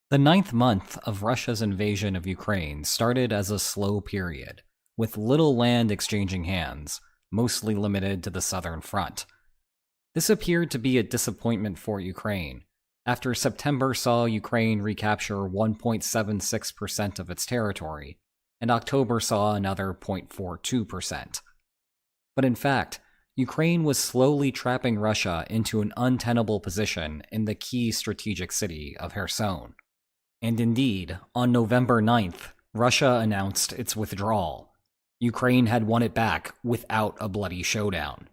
The ninth month of Russia's invasion of Ukraine started as a slow period, with little land exchanging hands, mostly limited to the southern front. This appeared to be a disappointment for Ukraine, after September saw Ukraine recapture 1.76% of its territory, and October saw another 0.42%. But in fact, Ukraine was slowly trapping Russia into an untenable position in the key strategic city of Kherson. And indeed, on November 9th, Russia announced its withdrawal. Ukraine had won it back without a bloody showdown.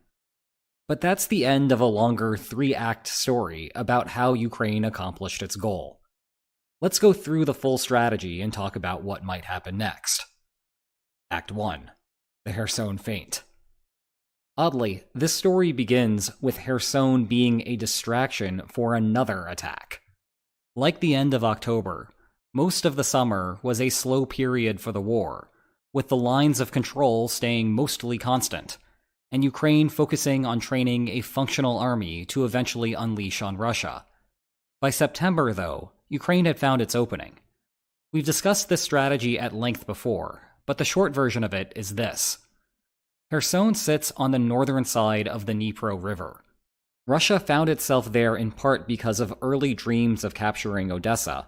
But that's the end of a longer three-act story about how Ukraine accomplished its goal. Let's go through the full strategy and talk about what might happen next. Act 1. The Kherson Feint. Oddly, this story begins with Kherson being a distraction for another attack. Like the end of October, most of the summer was a slow period for the war, with the lines of control staying mostly constant, and Ukraine focusing on training a functional army to eventually unleash on Russia. By September, though, Ukraine had found its opening. We've discussed this strategy at length before, but the short version of it is this. Kherson sits on the northern side of the Dnipro River. Russia found itself there in part because of early dreams of capturing Odessa,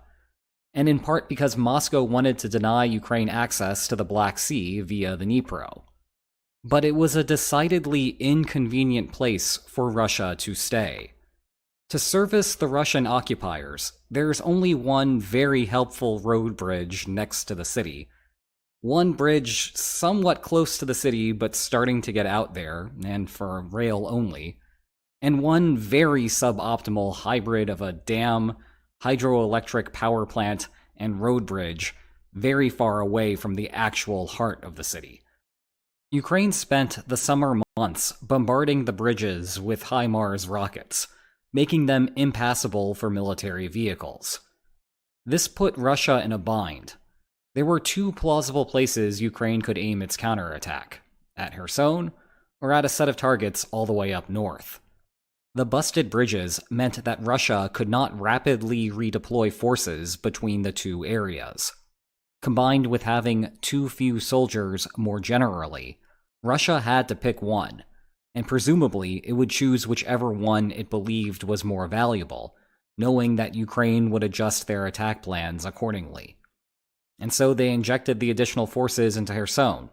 and in part because Moscow wanted to deny Ukraine access to the Black Sea via the Dnipro. But it was a decidedly inconvenient place for Russia to stay. To service the Russian occupiers, there's only one very helpful road bridge next to the city. One bridge somewhat close to the city but starting to get out there, and for rail only. And one very suboptimal hybrid of a dam, hydroelectric power plant, and road bridge very far away from the actual heart of the city. Ukraine spent the summer months bombarding the bridges with HIMARS rockets, making them impassable for military vehicles. This put Russia in a bind. There were two plausible places Ukraine could aim its counterattack, at Kherson or at a set of targets all the way up north. The busted bridges meant that Russia could not rapidly redeploy forces between the two areas. Combined with having too few soldiers more generally, Russia had to pick one, and presumably it would choose whichever one it believed was more valuable, knowing that Ukraine would adjust their attack plans accordingly. And so they injected the additional forces into Kherson.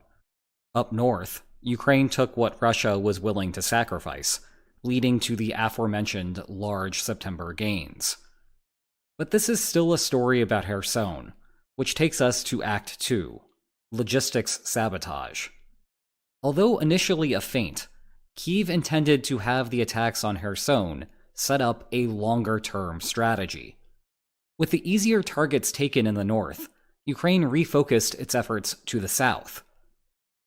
Up north, Ukraine took what Russia was willing to sacrifice, leading to the aforementioned large September gains. But this is still a story about Kherson, which takes us to Act 2, Logistics Sabotage. Although initially a feint, Kyiv intended to have the attacks on Kherson set up a longer-term strategy. With the easier targets taken in the north, Ukraine refocused its efforts to the south.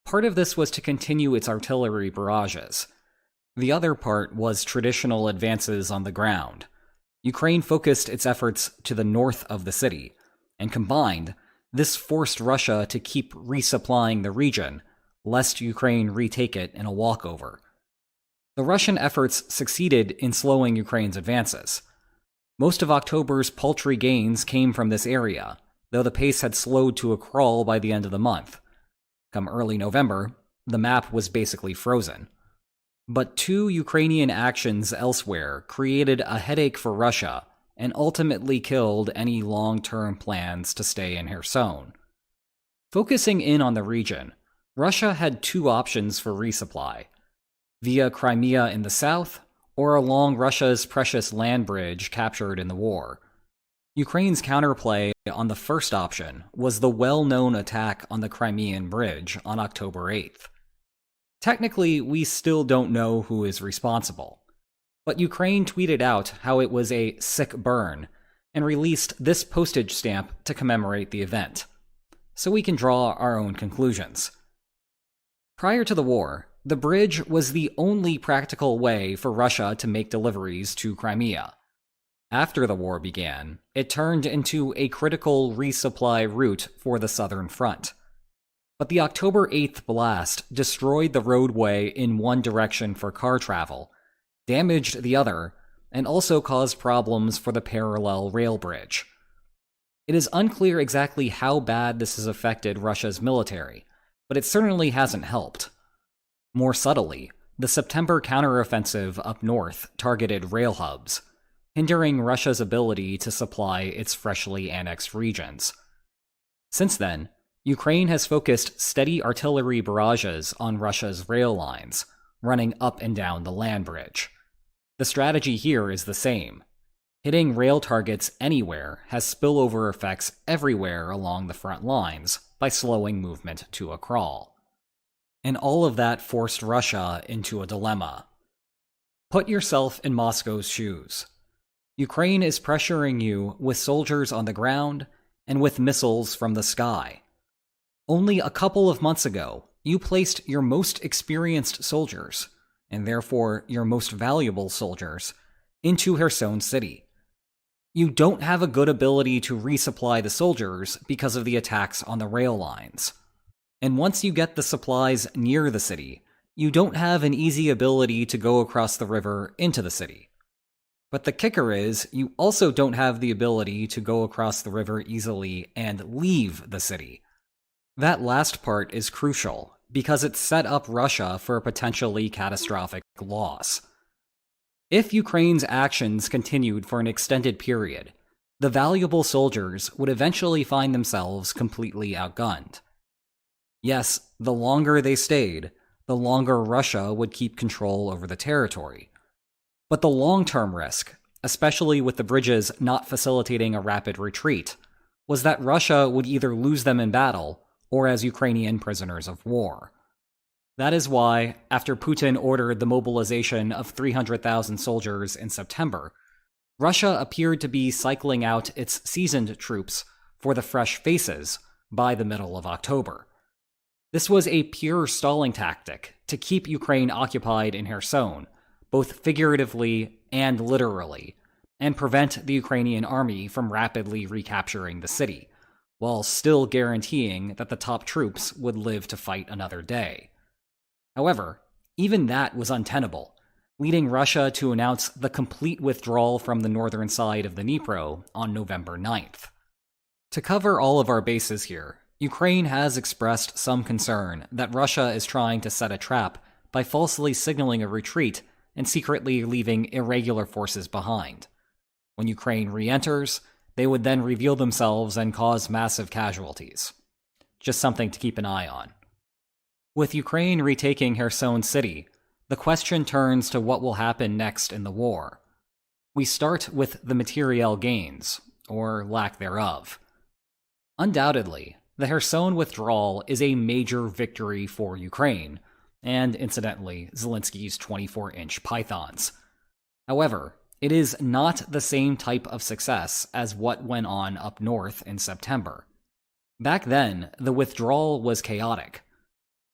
Part of this was to continue its artillery barrages. The other part was traditional advances on the ground. Ukraine focused its efforts to the north of the city, and combined, this forced Russia to keep resupplying the region, lest Ukraine retake it in a walkover. The Russian efforts succeeded in slowing Ukraine's advances. Most of October's paltry gains came from this area, though the pace had slowed to a crawl by the end of the month. Come early November, the map was basically frozen. But two Ukrainian actions elsewhere created a headache for Russia and ultimately killed any long-term plans to stay in Kherson. Focusing in on the region, Russia had two options for resupply: via Crimea in the south, or along Russia's precious land bridge captured in the war. Ukraine's counterplay on the first option was the well-known attack on the Crimean Bridge on October 8th. Technically, we still don't know who is responsible, but Ukraine tweeted out how it was a sick burn and released this postage stamp to commemorate the event, so we can draw our own conclusions. Prior to the war, the bridge was the only practical way for Russia to make deliveries to Crimea. After the war began, it turned into a critical resupply route for the southern front. But the October 8th blast destroyed the roadway in one direction for car travel, damaged the other, and also caused problems for the parallel rail bridge. It is unclear exactly how bad this has affected Russia's military, but it certainly hasn't helped. More subtly, the September counteroffensive up north targeted rail hubs, hindering Russia's ability to supply its freshly annexed regions. Since then, Ukraine has focused steady artillery barrages on Russia's rail lines, running up and down the land bridge. The strategy here is the same. Hitting rail targets anywhere has spillover effects everywhere along the front lines by slowing movement to a crawl. And all of that forced Russia into a dilemma. Put yourself in Moscow's shoes. Ukraine is pressuring you with soldiers on the ground and with missiles from the sky. Only a couple of months ago, you placed your most experienced soldiers, and therefore your most valuable soldiers, into Kherson city. You don't have a good ability to resupply the soldiers because of the attacks on the rail lines. And once you get the supplies near the city, you don't have an easy ability to go across the river into the city. But the kicker is, you also don't have the ability to go across the river easily and leave the city. That last part is crucial, because it set up Russia for a potentially catastrophic loss. If Ukraine's actions continued for an extended period, the valuable soldiers would eventually find themselves completely outgunned. Yes, the longer they stayed, the longer Russia would keep control over the territory. But the long-term risk, especially with the bridges not facilitating a rapid retreat, was that Russia would either lose them in battle or as Ukrainian prisoners of war. That is why, after Putin ordered the mobilization of 300,000 soldiers in September, Russia appeared to be cycling out its seasoned troops for the fresh faces by the middle of October. This was a pure stalling tactic to keep Ukraine occupied in Kherson, both figuratively and literally, and prevent the Ukrainian army from rapidly recapturing the city, while still guaranteeing that the top troops would live to fight another day. However, even that was untenable, leading Russia to announce the complete withdrawal from the northern side of the Dnipro on November 9th. To cover all of our bases here, Ukraine has expressed some concern that Russia is trying to set a trap by falsely signaling a retreat and secretly leaving irregular forces behind. When Ukraine re-enters, they would then reveal themselves and cause massive casualties. Just something to keep an eye on. With Ukraine retaking Kherson city, the question turns to what will happen next in the war. We start with the materiel gains, or lack thereof. Undoubtedly, the Kherson withdrawal is a major victory for Ukraine, and incidentally, Zelensky's 24-inch pythons. However, it is not the same type of success as what went on up north in September. Back then, the withdrawal was chaotic.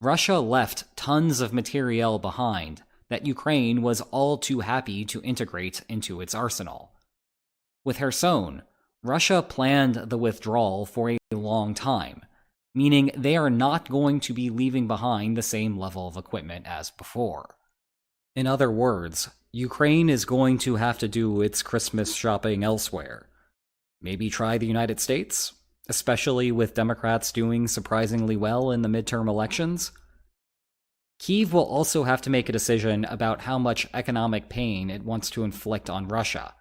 Russia left tons of materiel behind that Ukraine was all too happy to integrate into its arsenal. With Kherson, Russia planned the withdrawal for a long time, meaning they are not going to be leaving behind the same level of equipment as before. In other words, Ukraine is going to have to do its Christmas shopping elsewhere. Maybe try the United States? Especially with Democrats doing surprisingly well in the midterm elections? Kyiv will also have to make a decision about how much economic pain it wants to inflict on Russia.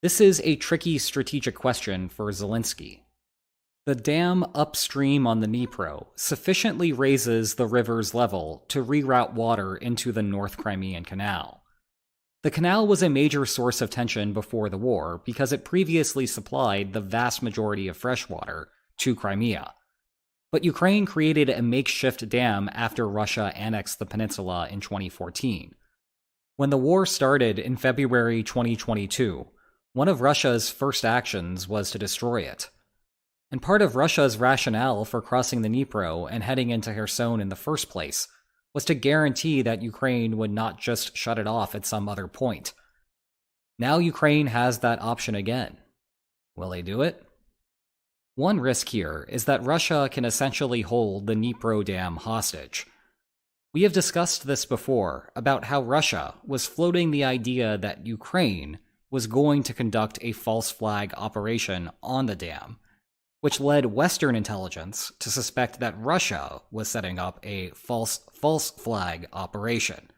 This is a tricky strategic question for Zelensky. The dam upstream on the Dnipro sufficiently raises the river's level to reroute water into the North Crimean Canal. The canal was a major source of tension before the war because it previously supplied the vast majority of freshwater to Crimea. But Ukraine created a makeshift dam after Russia annexed the peninsula in 2014. When the war started in February 2022, one of Russia's first actions was to destroy it. And part of Russia's rationale for crossing the Dnipro and heading into Kherson in the first place was to guarantee that Ukraine would not just shut it off at some other point. Now Ukraine has that option again. Will they do it? One risk here is that Russia can essentially hold the Dnipro Dam hostage. We have discussed this before about how Russia was floating the idea that Ukraine was going to conduct a false flag operation on the dam, which led Western intelligence to suspect that Russia was setting up a false flag operation.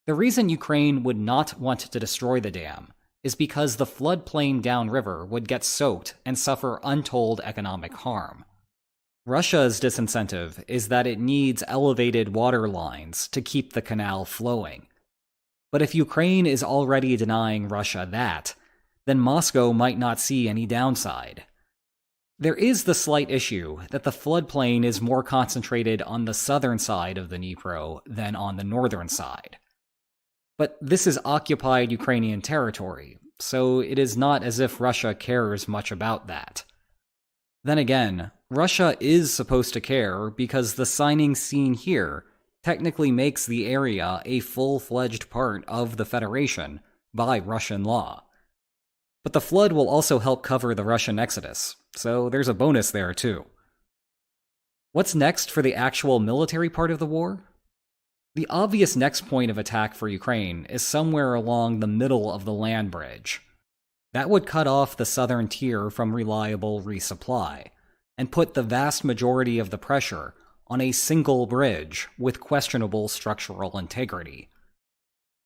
The reason Ukraine would not want to destroy the dam is because the floodplain downriver would get soaked and suffer untold economic harm. Russia's disincentive is that it needs elevated water lines to keep the canal flowing. But if Ukraine is already denying Russia that, then Moscow might not see any downside. There is the slight issue that the floodplain is more concentrated on the southern side of the Dnipro than on the northern side. But this is occupied Ukrainian territory, so it is not as if Russia cares much about that. Then again, Russia is supposed to care because the signing seen here technically makes the area a full-fledged part of the Federation by Russian law. But the flood will also help cover the Russian exodus, so there's a bonus there too. What's next for the actual military part of the war? The obvious next point of attack for Ukraine is somewhere along the middle of the land bridge. That would cut off the southern tier from reliable resupply, and put the vast majority of the pressure on a single bridge with questionable structural integrity.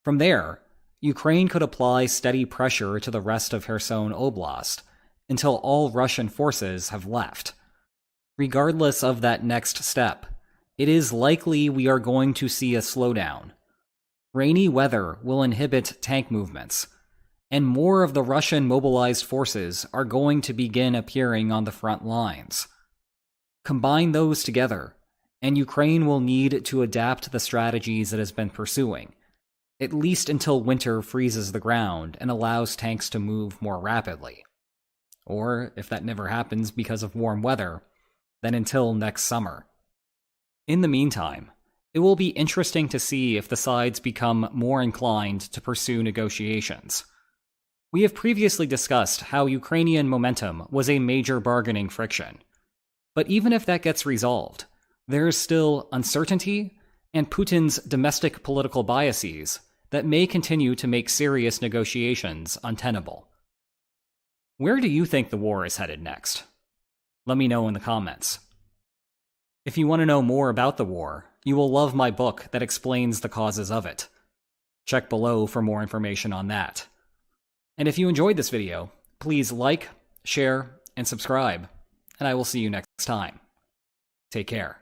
From there, Ukraine could apply steady pressure to the rest of Kherson Oblast until all Russian forces have left. Regardless of that next step, it is likely we are going to see a slowdown. Rainy weather will inhibit tank movements, and more of the Russian mobilized forces are going to begin appearing on the front lines. Combine those together, and Ukraine will need to adapt the strategies it has been pursuing, at least until winter freezes the ground and allows tanks to move more rapidly. Or, if that never happens because of warm weather, then until next summer. In the meantime, it will be interesting to see if the sides become more inclined to pursue negotiations. We have previously discussed how Ukrainian momentum was a major bargaining friction. But even if that gets resolved, there is still uncertainty and Putin's domestic political biases that may continue to make serious negotiations untenable. Where do you think the war is headed next? Let me know in the comments. If you want to know more about the war, you will love my book that explains the causes of it. Check below for more information on that. And if you enjoyed this video, please like, share, and subscribe, and I will see you next time. Take care.